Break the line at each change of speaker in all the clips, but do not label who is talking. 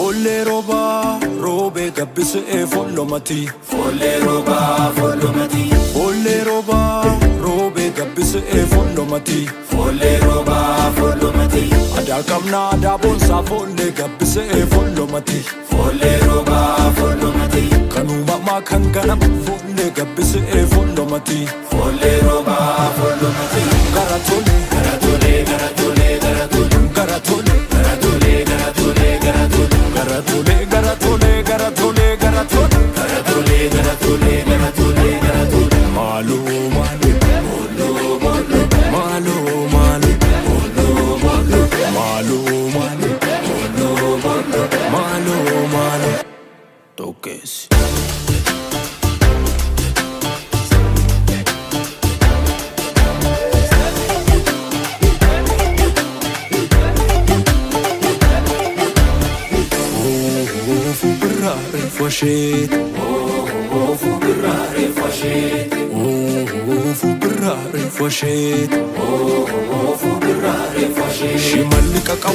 Folle roba, robe gabbise e follomati.
Folle roba, follomati.
Folle roba, robe gabbise e follomati.
Folle roba, follomati.
Ada kamna ada bonsa folle gabbise e follomati.
Folle roba, follomati.
Kanuma ma kanganam folle gabbise e follomati.
Folle roba, follomati.
Garatole,
Garatole, garatole, garatole.
garatole,
Garatole, garatole, garatole.
garatole, garatole, garatole, garatole.
Garatole, garatole, garatole, garatole.
Malo, malo,
Mollo, mollo,
malo, malo,
mollo, mollo,
malo, malo,
mollo, mollo.
malo, malo. Toques. Fushit,
Fu birrare fascete.
fu birrare fushit.
Fu birrare fascete.
Shimalli kakao,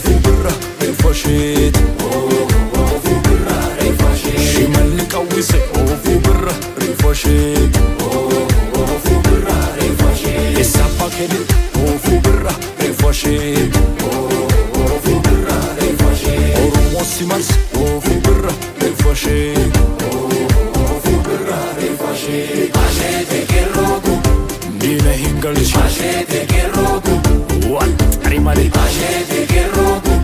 fu birrare fushit.
Fu birrare fascete.
Shimalli kawise, fu birrare fushit.
Fu birrare fascete.
Essa pakeli, fu birrare fushit.
Fu birrare fascete.
Oromo simars, fu birrare fushit.
Fu birrare fascete. Fascete che rogo.
Dina hingalchi,
Fascete che rogo.
what? Rimali,
Fascete che rogo.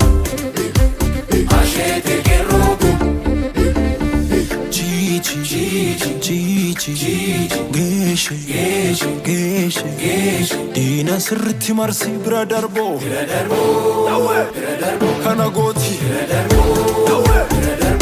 Fascete che rogo.
Gigi,
Gigi,
Gigi,
Gigi.
Geshe,
Geshe,
Geshe.
Geshe.
Dina sirritti marsi bira darbo.
Bira darbo. Bira darbo.
Kana gooti.
Bira darbo. Bira darbo.